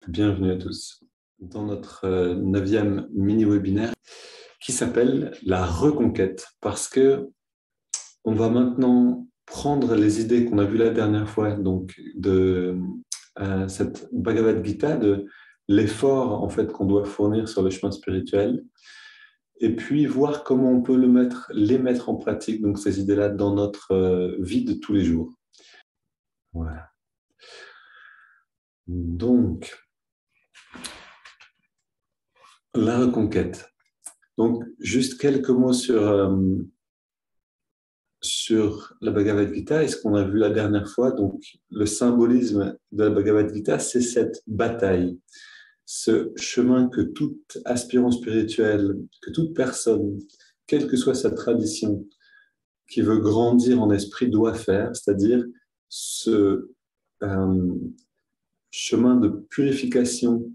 Bienvenue à tous dans notre 9e mini-webinaire qui s'appelle la reconquête, parce que on va maintenant prendre les idées qu'on a vues la dernière fois, donc de cette Bhagavad Gita, de l'effort en fait qu'on doit fournir sur le chemin spirituel, et puis voir comment on peut les mettre en pratique, donc ces idées-là, dans notre vie de tous les jours. Voilà. Donc, la reconquête. Donc, juste quelques mots sur la Bhagavad Gita et ce qu'on a vu la dernière fois. Donc, le symbolisme de la Bhagavad Gita, c'est cette bataille, ce chemin que tout aspirant spirituel, que toute personne, quelle que soit sa tradition, qui veut grandir en esprit doit faire, c'est-à-dire ce chemin de purification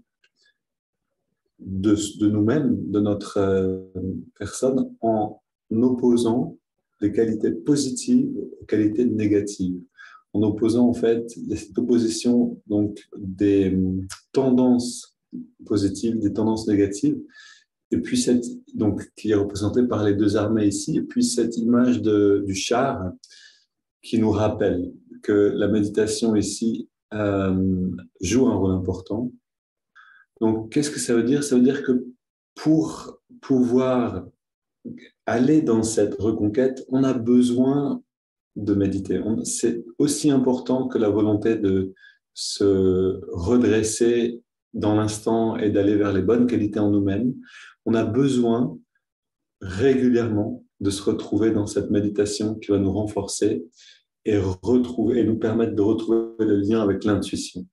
de nous-mêmes, de notre personne, en opposant les qualités positives aux qualités négatives. En opposant, en fait, il y a cette opposition donc, des tendances positives, des tendances négatives, et puis donc, qui est représentée par les deux armées ici, et puis cette image du char qui nous rappelle que la méditation ici joue un rôle important. Donc, qu'est-ce que ça veut dire? Ça veut dire que pour pouvoir aller dans cette reconquête, on a besoin de méditer. C'est aussi important que la volonté de se redresser dans l'instant et d'aller vers les bonnes qualités en nous-mêmes. On a besoin régulièrement de se retrouver dans cette méditation qui va nous renforcer et nous permettre de retrouver le lien avec l'intuition.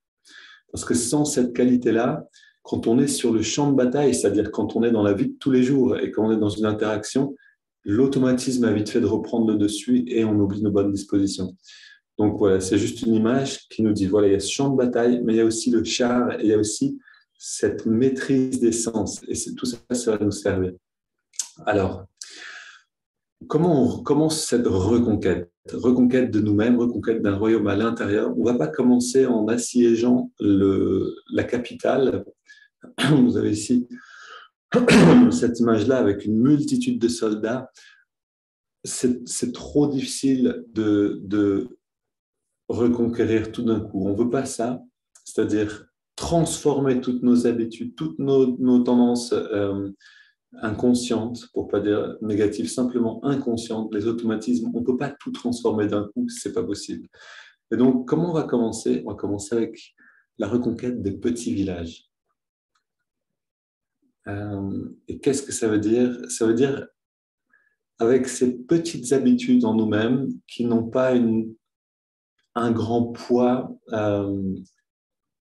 Parce que sans cette qualité-là, quand on est sur le champ de bataille, c'est-à-dire quand on est dans la vie de tous les jours et quand on est dans une interaction, l'automatisme a vite fait de reprendre le dessus et on oublie nos bonnes dispositions. Donc voilà, c'est juste une image qui nous dit, voilà, il y a ce champ de bataille, mais il y a aussi le char et il y a aussi cette maîtrise des sens. Et tout ça, ça va nous servir. Alors, comment on commence cette reconquête? Reconquête de nous-mêmes, reconquête d'un royaume à l'intérieur. On ne va pas commencer en assiégeant la capitale. Vous avez ici cette image-là avec une multitude de soldats. C'est trop difficile de reconquérir tout d'un coup. On ne veut pas ça, c'est-à-dire transformer toutes nos habitudes, toutes nos tendances inconscientes, pour ne pas dire négatives, simplement inconscientes, les automatismes. On ne peut pas tout transformer d'un coup, ce n'est pas possible. Et donc, comment on va commencer? On va commencer avec la reconquête des petits villages. Et qu'est-ce que ça veut dire? Ça veut dire avec ces petites habitudes en nous-mêmes qui n'ont pas un grand poids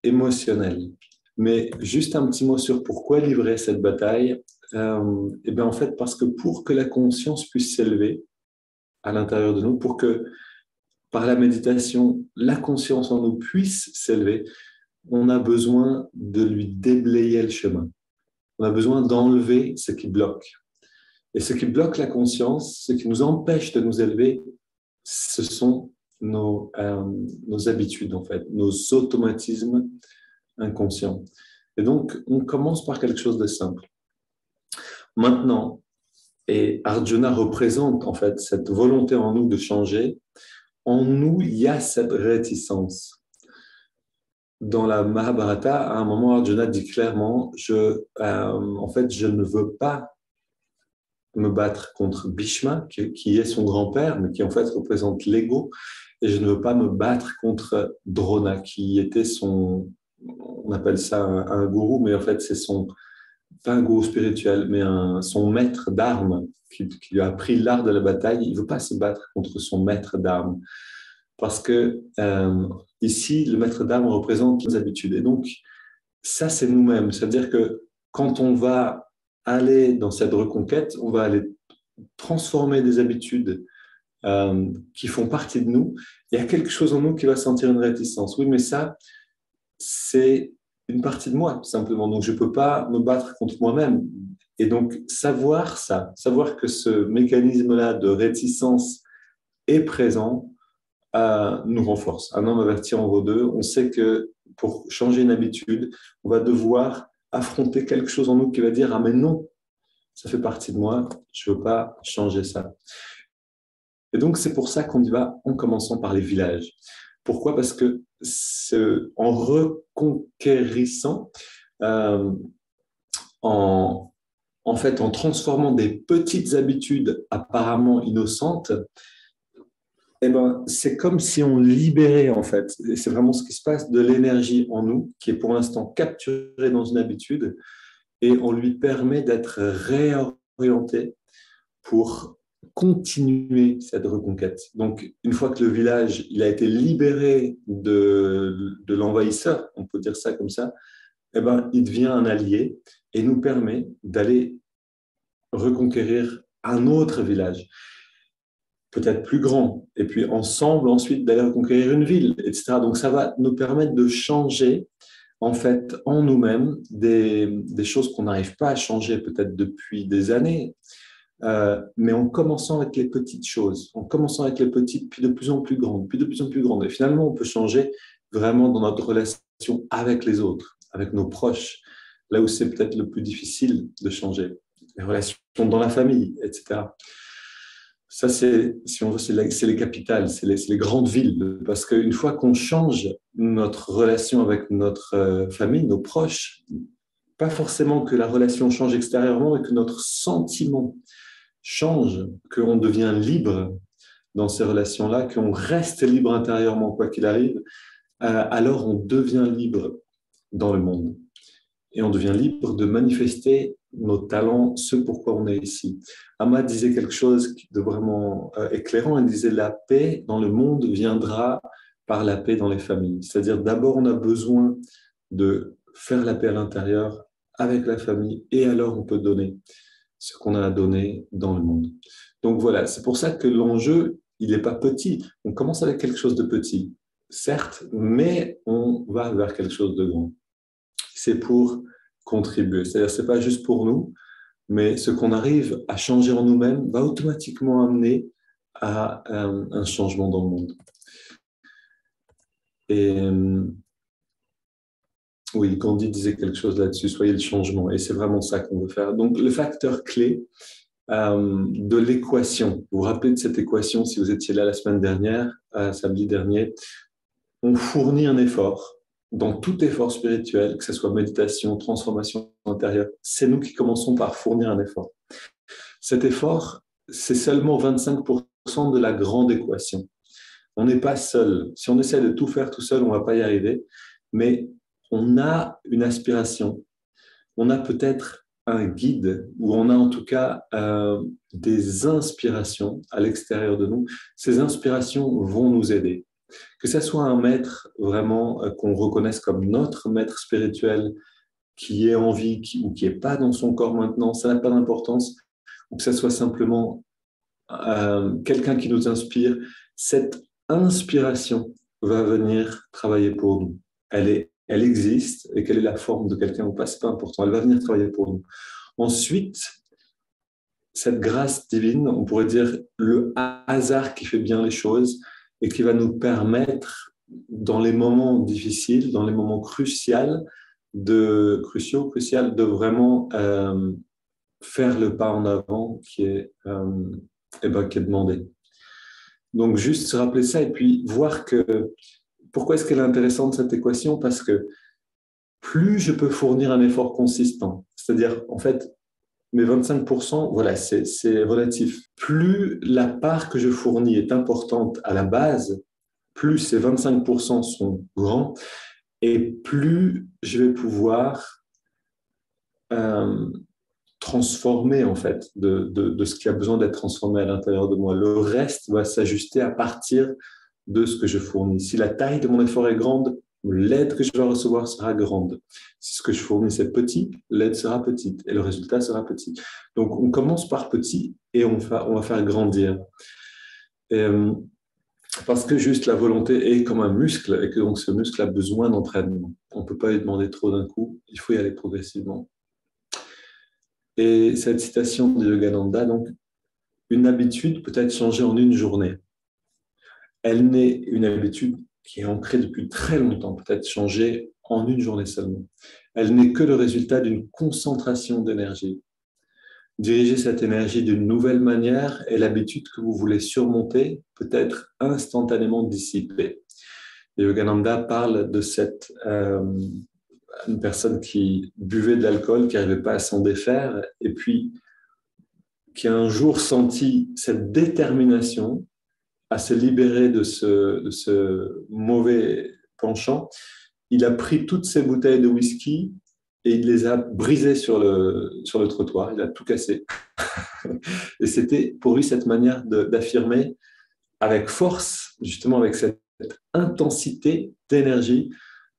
émotionnel. Mais juste un petit mot sur pourquoi livrer cette bataille. Et bien en fait, parce que pour que la conscience puisse s'élever à l'intérieur de nous, pour que par la méditation, la conscience en nous puisse s'élever, on a besoin de lui déblayer le chemin. On a besoin d'enlever ce qui bloque. Et ce qui bloque la conscience, ce qui nous empêche de nous élever, ce sont nos habitudes, en fait, nos automatismes inconscients. Et donc, on commence par quelque chose de simple. Maintenant, et Arjuna représente, en fait, cette volonté en nous de changer. En nous, il y a cette réticence. Dans la Mahabharata, à un moment, Arjuna dit clairement, en fait, je ne veux pas me battre contre Bhishma, qui est son grand-père, mais qui en fait représente l'ego, et je ne veux pas me battre contre Drona, qui était on appelle ça un gourou, mais en fait c'est pas un gourou spirituel, mais son maître d'armes, qui lui a appris l'art de la bataille. Il ne veut pas se battre contre son maître d'armes, parce que ici, le maître d'armes représente nos habitudes, et donc ça c'est nous-mêmes, c'est-à-dire que quand on va aller dans cette reconquête, on va aller transformer des habitudes qui font partie de nous. Il y a quelque chose en nous qui va sentir une réticence. Oui, mais ça, c'est une partie de moi, tout simplement. Donc, je ne peux pas me battre contre moi-même. Et donc, savoir ça, savoir que ce mécanisme-là de réticence est présent, nous renforce. Un homme averti en vaut deux. On sait que pour changer une habitude, on va devoir affronter quelque chose en nous qui va dire « Ah mais non, ça fait partie de moi, je ne veux pas changer ça ». Et donc, c'est pour ça qu'on y va en commençant par les villages. Pourquoi? Parce que en reconquérissant, euh, en, en fait, en transformant des petites habitudes apparemment innocentes, eh ben, c'est comme si on libérait, en fait, et c'est vraiment ce qui se passe, de l'énergie en nous, qui est pour l'instant capturée dans une habitude, et on lui permet d'être réorienté pour continuer cette reconquête. Donc, une fois que le village il a été libéré de l'envahisseur, on peut dire ça comme ça, eh ben, il devient un allié et nous permet d'aller reconquérir un autre village, peut-être plus grand, et puis ensemble ensuite d'aller reconquérir une ville, etc. Donc, ça va nous permettre de changer en fait en nous-mêmes des choses qu'on n'arrive pas à changer peut-être depuis des années, mais en commençant avec les petites choses, en commençant avec les petites, puis de plus en plus grandes, puis de plus en plus grandes. Et finalement, on peut changer vraiment dans notre relation avec les autres, avec nos proches, là où c'est peut-être le plus difficile de changer. Les relations dans la famille, etc. Ça, c'est, si on veut, c'est les capitales, c'est les grandes villes. Parce qu'une fois qu'on change notre relation avec notre famille, nos proches, pas forcément que la relation change extérieurement, mais que notre sentiment change, qu'on devient libre dans ces relations-là, qu'on reste libre intérieurement quoi qu'il arrive, alors on devient libre dans le monde. Et on devient libre de manifester nos talents, ce pourquoi on est ici. Amma disait quelque chose de vraiment éclairant, elle disait la paix dans le monde viendra par la paix dans les familles. C'est-à-dire d'abord on a besoin de faire la paix à l'intérieur avec la famille et alors on peut donner ce qu'on a à donner dans le monde. Donc voilà, c'est pour ça que l'enjeu, il n'est pas petit. On commence avec quelque chose de petit, certes, mais on va vers quelque chose de grand. C'est pour contribuer. C'est-à-dire, ce n'est pas juste pour nous, mais ce qu'on arrive à changer en nous-mêmes va automatiquement amener à un changement dans le monde. Et oui, Gandhi disait quelque chose là-dessus, soyez le changement. Et c'est vraiment ça qu'on veut faire. Donc, le facteur clé de l'équation, vous vous rappelez de cette équation si vous étiez là la semaine dernière, samedi dernier, on fournit un effort. Dans tout effort spirituel, que ce soit méditation, transformation intérieure, c'est nous qui commençons par fournir un effort. Cet effort, c'est seulement 25% de la grande équation. On n'est pas seul. Si on essaie de tout faire tout seul, on ne va pas y arriver. Mais on a une aspiration. On a peut-être un guide, ou on a en tout cas des inspirations à l'extérieur de nous. Ces inspirations vont nous aider. Que ce soit un maître vraiment qu'on reconnaisse comme notre maître spirituel qui est en vie ou qui n'est pas dans son corps maintenant, ça n'a pas d'importance, ou que ce soit simplement quelqu'un qui nous inspire, cette inspiration va venir travailler pour nous. Elle existe, et quelle est la forme de quelqu'un ou pas, c'est pas important, elle va venir travailler pour nous. Ensuite, cette grâce divine, on pourrait dire le hasard qui fait bien les choses et qui va nous permettre, dans les moments difficiles, dans les moments cruciaux, de vraiment faire le pas en avant qui est demandé. Donc, juste se rappeler ça et puis voir que pourquoi est-ce qu'elle est intéressante cette équation? Parce que plus je peux fournir un effort consistant, c'est-à-dire, en fait, mes 25%, voilà, c'est relatif. Plus la part que je fournis est importante à la base, plus ces 25% sont grands et plus je vais pouvoir transformer en fait de ce qui a besoin d'être transformé à l'intérieur de moi. Le reste va s'ajuster à partir de ce que je fournis. Si la taille de mon effort est grande, l'aide que je vais recevoir sera grande. Si ce que je fournis est petit, l'aide sera petite et le résultat sera petit. Donc on commence par petit et on va faire grandir. Et, parce que juste la volonté est comme un muscle et que donc ce muscle a besoin d'entraînement. On ne peut pas lui demander trop d'un coup, il faut y aller progressivement. Et cette citation de Yogananda, donc, une habitude peut être changée en une journée. elle n'est une habitude qui est ancrée depuis très longtemps, peut-être changée en une journée seulement. Elle n'est que le résultat d'une concentration d'énergie. Diriger cette énergie d'une nouvelle manière et l'habitude que vous voulez surmonter peut être instantanément dissipée. Et Yogananda parle de une personne qui buvait de l'alcool, qui n'arrivait pas à s'en défaire, et puis qui a un jour senti cette détermination à se libérer de ce mauvais penchant. Il a pris toutes ses bouteilles de whisky et il les a brisées sur le trottoir. Il a tout cassé. Et c'était pour lui cette manière d'affirmer avec force, justement avec cette intensité d'énergie,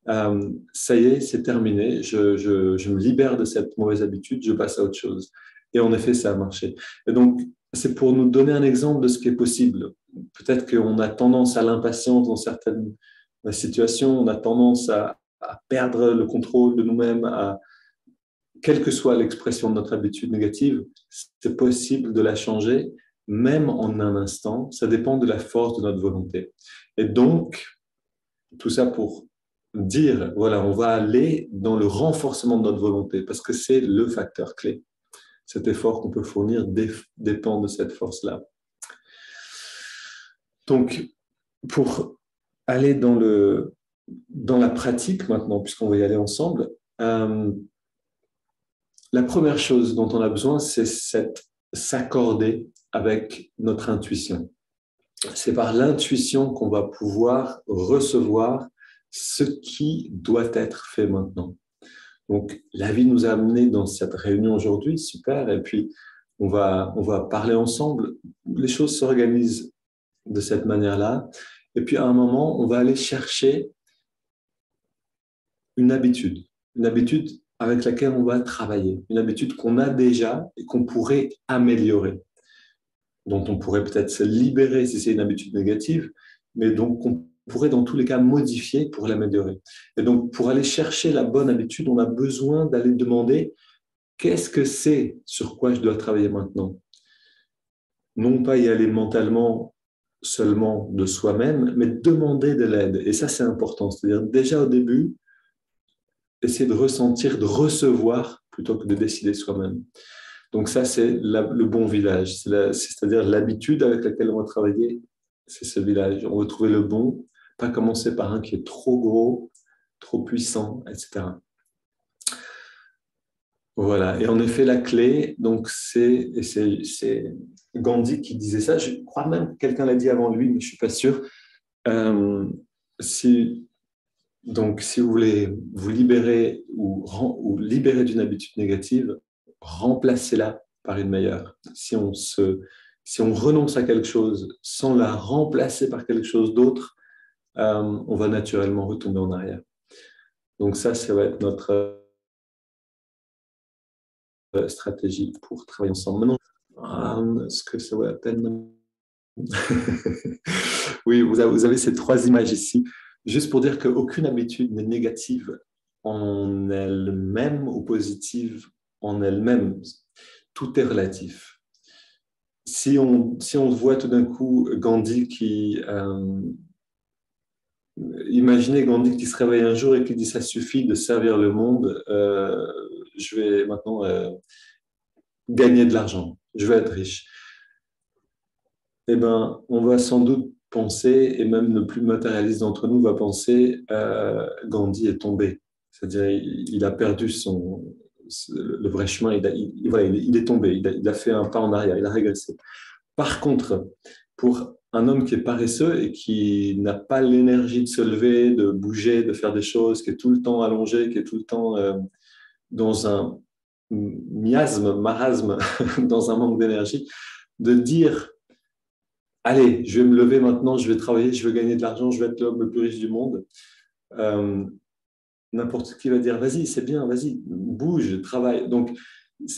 ça y est, c'est terminé, je me libère de cette mauvaise habitude, je passe à autre chose. Et en effet, ça a marché. Et donc, c'est pour nous donner un exemple de ce qui est possible. Peut-être qu'on a tendance à l'impatience dans certaines situations, on a tendance à perdre le contrôle de nous-mêmes, quelle que soit l'expression de notre habitude négative, c'est possible de la changer, même en un instant. Ça dépend de la force de notre volonté. Et donc, tout ça pour dire, voilà, on va aller dans le renforcement de notre volonté, parce que c'est le facteur clé. Cet effort qu'on peut fournir dépend de cette force-là. Donc, pour aller dans la pratique maintenant, puisqu'on va y aller ensemble, la première chose dont on a besoin, c'est s'accorder avec notre intuition. C'est par l'intuition qu'on va pouvoir recevoir ce qui doit être fait maintenant. Donc, la vie nous a amenés dans cette réunion aujourd'hui, super, et puis on va parler ensemble. Les choses s'organisent de cette manière-là, et puis à un moment, on va aller chercher une habitude avec laquelle on va travailler, une habitude qu'on a déjà et qu'on pourrait améliorer, dont on pourrait peut-être se libérer si c'est une habitude négative, mais donc qu'on pourrait dans tous les cas modifier pour l'améliorer. Et donc, pour aller chercher la bonne habitude, on a besoin d'aller demander qu'est-ce que c'est sur quoi je dois travailler maintenant. Non pas y aller mentalement seulement de soi-même, mais demander de l'aide. Et ça, c'est important. C'est-à-dire déjà au début, essayer de ressentir, de recevoir plutôt que de décider soi-même. Donc ça, c'est le bon village. C'est-à-dire l'habitude avec laquelle on va travailler, c'est ce village. On va trouver le bon, pas commencer par un qui est trop gros, trop puissant, etc. Voilà. Et en effet, la clé, donc c'est Gandhi qui disait ça. Je crois même que quelqu'un l'a dit avant lui, mais je suis pas sûr. Donc, si vous voulez vous libérer ou libérer d'une habitude négative, remplacez-la par une meilleure. Si on renonce à quelque chose sans la remplacer par quelque chose d'autre, on va naturellement retomber en arrière. Donc ça va être notre stratégie pour travailler ensemble. Maintenant, est-ce que ça vaut la peine? Oui, vous avez ces trois images ici, juste pour dire qu'aucune habitude n'est négative en elle-même ou positive en elle-même. Tout est relatif. Si on voit tout d'un coup Gandhi imaginez Gandhi qui se réveille un jour et qui dit ça suffit de servir le monde, je vais maintenant gagner de l'argent, je vais être riche. Eh bien, on va sans doute penser, et même le plus matérialiste d'entre nous va penser, Gandhi est tombé. C'est-à-dire, il a perdu le vrai chemin, il est tombé, il a fait un pas en arrière, il a régressé. Par contre, pour un homme qui est paresseux et qui n'a pas l'énergie de se lever, de bouger, de faire des choses, qui est tout le temps allongé, qui est tout le temps dans un marasme, dans un manque d'énergie, de dire allez, je vais me lever maintenant, je vais travailler, je vais gagner de l'argent, je vais être l'homme le plus riche du monde. N'importe qui va dire, vas-y, c'est bien, vas-y, bouge, travaille. Donc,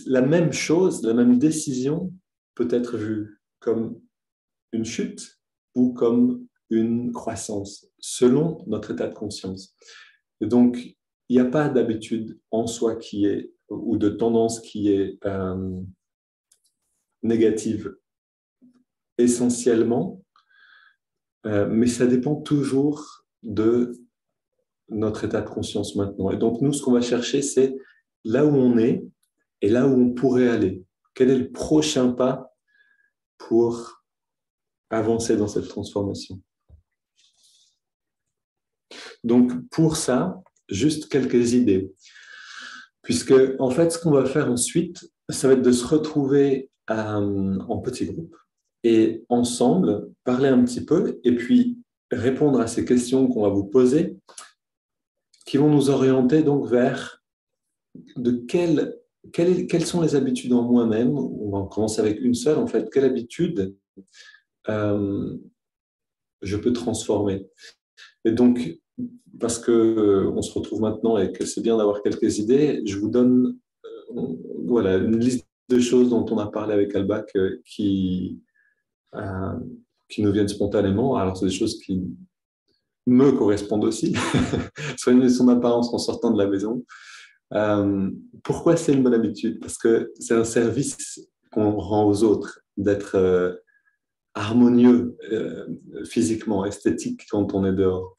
la même chose, la même décision peut être vue comme une chute ou comme une croissance, selon notre état de conscience. Et donc, il n'y a pas d'habitude en soi ou de tendance qui est négative essentiellement. mais ça dépend toujours de notre état de conscience maintenant. Et donc, nous, ce qu'on va chercher, c'est là où on est et là où on pourrait aller. Quel est le prochain pas pour avancer dans cette transformation? Donc, pour ça, juste quelques idées. Puisque, en fait, ce qu'on va faire ensuite, ça va être de se retrouver en petits groupes et ensemble parler un petit peu et puis répondre à ces questions qu'on va vous poser qui vont nous orienter donc vers de quelles sont les habitudes en moi-même. On va commencer avec une seule, en fait. Quelle habitude je peux transformer? Et donc, parce qu'on se retrouve maintenant et que c'est bien d'avoir quelques idées, je vous donne voilà, une liste de choses dont on a parlé avec Albac euh, qui nous viennent spontanément. Alors, c'est des choses qui me correspondent aussi. Soigner son apparence en sortant de la maison. Pourquoi c'est une bonne habitude? Parce que c'est un service qu'on rend aux autres, d'être harmonieux physiquement, esthétique quand on est dehors.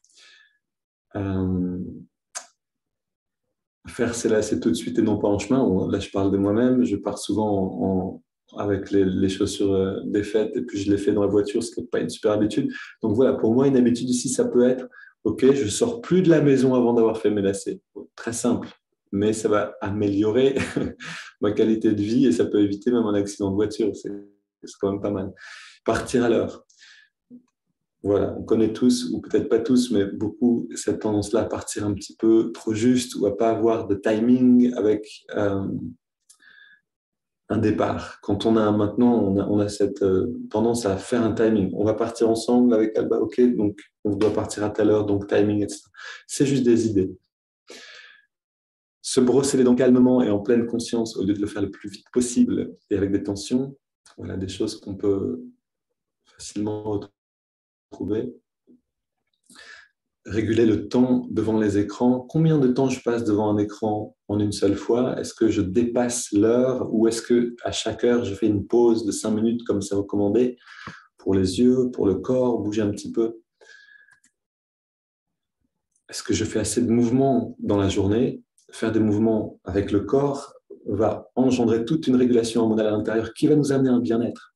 Faire c'est là, c'est tout de suite et non pas en chemin. Là, je parle de moi-même. Je pars souvent avec les chaussures défaites et puis je les fais dans la voiture, ce qui n'est pas une super habitude. Donc voilà, pour moi, une habitude ici, ça peut être, OK, je sors plus de la maison avant d'avoir fait mes lacets. Très simple, mais ça va améliorer ma qualité de vie et ça peut éviter même un accident de voiture. C'est quand même pas mal. Partir à l'heure. Voilà, on connaît tous, ou peut-être pas tous, mais beaucoup, cette tendance-là à partir un petit peu trop juste ou à pas avoir de timing avec un départ. Quand on a maintenant, on a cette tendance à faire un timing. On va partir ensemble avec Alba, ok, donc on doit partir à telle heure, donc timing, etc. C'est juste des idées. Se brosser les dents calmement et en pleine conscience au lieu de le faire le plus vite possible et avec des tensions, voilà des choses qu'on peut facilement retrouver. Réguler le temps devant les écrans. Combien de temps je passe devant un écran en une seule fois? Est-ce que je dépasse l'heure ou est-ce qu'à chaque heure, je fais une pause de 5 minutes comme c'est recommandé pour les yeux, pour le corps, bouger un petit peu? Est-ce que je fais assez de mouvements dans la journée? Faire des mouvements avec le corps va engendrer toute une régulation hormonale à l'intérieur qui va nous amener un bien-être.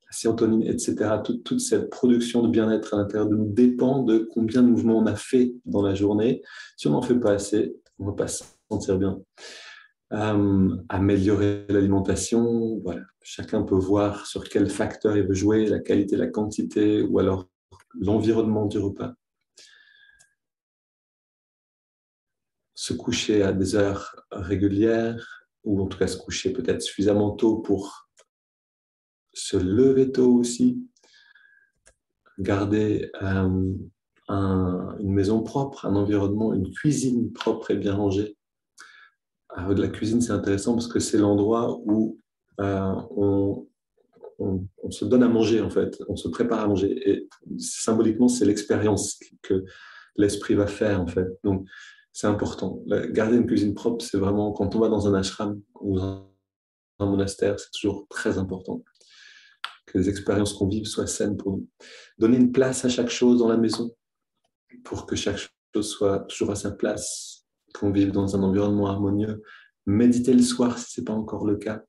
La sérotonine, etc. Toute cette production de bien-être à l'intérieur de nous dépend de combien de mouvements on a fait dans la journée. Si on n'en fait pas assez, on ne va pas se sentir bien. Améliorer l'alimentation, voilà. Chacun peut voir sur quel facteur il veut jouer, la qualité, la quantité, ou alors l'environnement du repas. Se coucher à des heures régulières, ou en tout cas se coucher peut-être suffisamment tôt pour se lever tôt aussi. Garder une maison propre, un environnement, une cuisine propre et bien rangée. De la cuisine, c'est intéressant parce que c'est l'endroit où on se donne à manger, en fait. On se prépare à manger. Et symboliquement, c'est l'expérience que l'esprit va faire, en fait. Donc, c'est important. Garder une cuisine propre, c'est vraiment, quand on va dans un ashram ou dans un monastère, c'est toujours très important que les expériences qu'on vive soient saines pour nous. Donner une place à chaque chose dans la maison pour que chaque chose soit toujours à sa place, qu'on vive dans un environnement harmonieux. Méditer le soir si ce n'est pas encore le cas.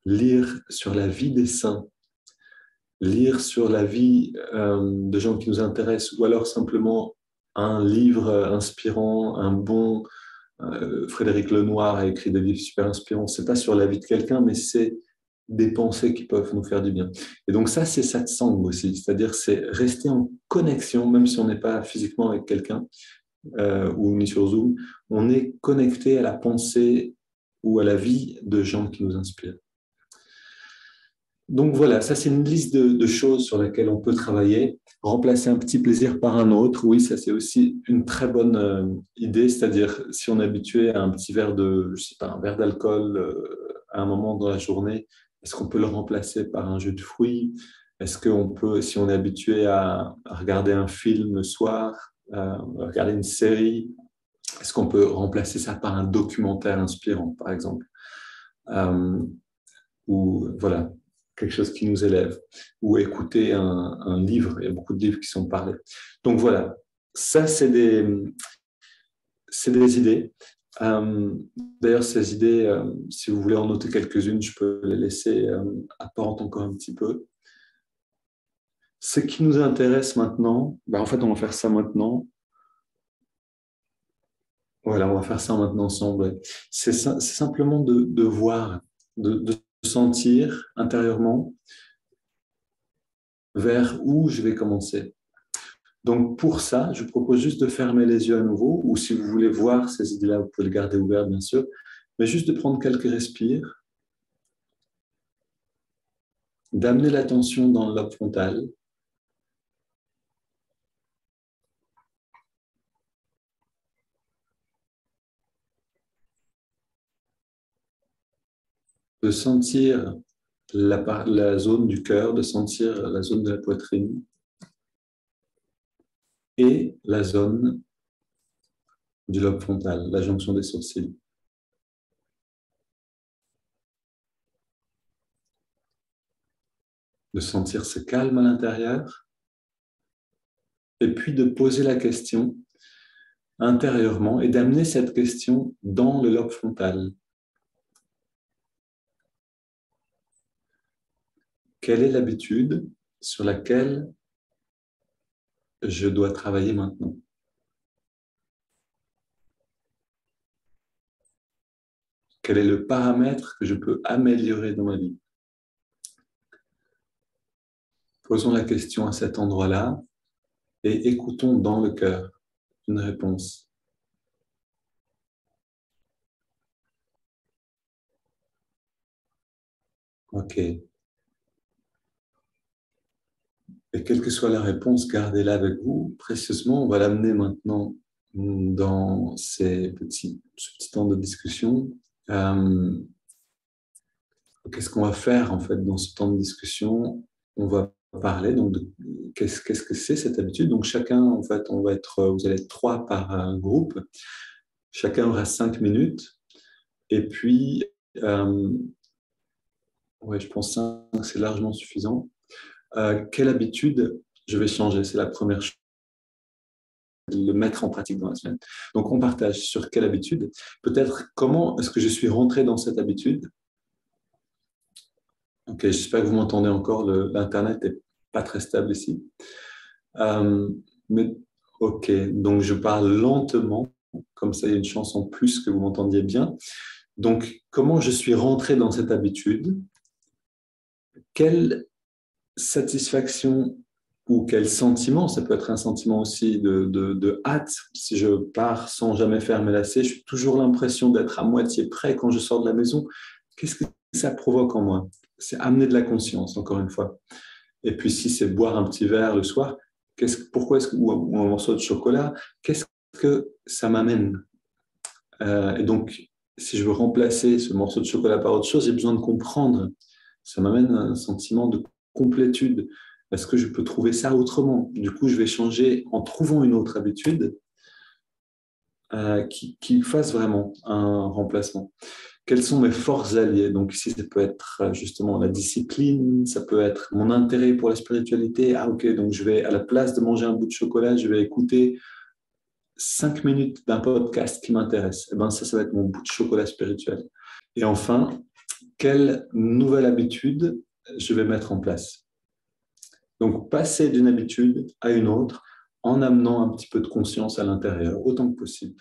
Lire sur la vie des saints. Lire sur la vie de gens qui nous intéressent ou alors simplement un livre inspirant, un bon... Frédéric Lenoir a écrit des livres super inspirants. Ce n'est pas sur la vie de quelqu'un, mais c'est des pensées qui peuvent nous faire du bien. Et donc ça, c'est satsang aussi, c'est-à-dire c'est rester en connexion, même si on n'est pas physiquement avec quelqu'un ou ni sur Zoom, on est connecté à la pensée ou à la vie de gens qui nous inspirent. Donc voilà, ça c'est une liste de choses sur lesquelles on peut travailler. Remplacer un petit plaisir par un autre, oui, ça c'est aussi une très bonne idée, c'est-à-dire si on est habitué à un petit verre de, je sais pas, un verre d'alcool à un moment dans la journée, est-ce qu'on peut le remplacer par un jus de fruits? Est-ce qu'on peut, si on est habitué à regarder un film le soir, à regarder une série, est-ce qu'on peut remplacer ça par un documentaire inspirant, par exemple? Ou voilà. quelque chose qui nous élève, ou écouter un livre. Il y a beaucoup de livres qui sont parlés. Donc voilà, ça c'est des idées. D'ailleurs, ces idées, si vous voulez en noter quelques-unes, je peux les laisser apparentes encore un petit peu. Ce qui nous intéresse maintenant, ben en fait, on va faire ça maintenant. Voilà, on va faire ça maintenant ensemble. C'est simplement de voir, de sentir intérieurement vers où je vais commencer. Donc, pour ça, je vous propose juste de fermer les yeux à nouveau, ou si vous voulez voir ces idées-là, vous pouvez les garder ouvertes, bien sûr, mais juste de prendre quelques respires, d'amener l'attention dans le lobe frontal, de sentir la zone du cœur, de sentir la zone de la poitrine et la zone du lobe frontal, la jonction des sourcils. De sentir ce calme à l'intérieur et puis de poser la question intérieurement et d'amener cette question dans le lobe frontal. Quelle est l'habitude sur laquelle je dois travailler maintenant? Quel est le paramètre que je peux améliorer dans ma vie? Posons la question à cet endroit-là et écoutons dans le cœur une réponse. OK. Et quelle que soit la réponse, gardez-la avec vous précieusement. On va l'amener maintenant dans ce petit temps de discussion. Qu'est-ce qu'on va faire en fait dans ce temps de discussion? On va parler donc de qu'est-ce que c'est cette habitude. Donc chacun en fait, vous allez être 3 par groupe. Chacun aura 5 minutes. Et puis, ouais, je pense 5, c'est largement suffisant. Quelle habitude je vais changer? C'est la première chose, le mettre en pratique dans la semaine. Donc on partage sur quelle habitude. Peut-être comment est-ce que je suis rentré dans cette habitude. Ok, j'espère que vous m'entendez encore. L'Internet n'est pas très stable ici. Mais ok, donc je parle lentement, comme ça il y a une chance en plus que vous m'entendiez bien. Donc, comment je suis rentré dans cette habitude? Quelle satisfaction ou quel sentiment, ça peut être un sentiment aussi de hâte, si je pars sans jamais faire mes lacets, j'ai toujours l'impression d'être à moitié prêt quand je sors de la maison. Qu'est-ce que ça provoque en moi? C'est amener de la conscience, encore une fois. Et puis si c'est boire un petit verre le soir, pourquoi est-ce que, ou un morceau de chocolat, qu'est-ce que ça m'amène? Et donc, si je veux remplacer ce morceau de chocolat par autre chose, j'ai besoin de comprendre. Ça m'amène à un sentiment de complétude. Est-ce que je peux trouver ça autrement? Du coup, je vais changer en trouvant une autre habitude qui fasse vraiment un remplacement. Quelles sont mes forces alliées? Donc ici, ça peut être justement la discipline, ça peut être mon intérêt pour la spiritualité. Ah ok, donc je vais, à la place de manger un bout de chocolat, je vais écouter 5 minutes d'un podcast qui m'intéresse. Et ben ça va être mon bout de chocolat spirituel. Et enfin, quelle nouvelle habitude je vais mettre en place? Donc, passer d'une habitude à une autre en amenant un petit peu de conscience à l'intérieur, autant que possible.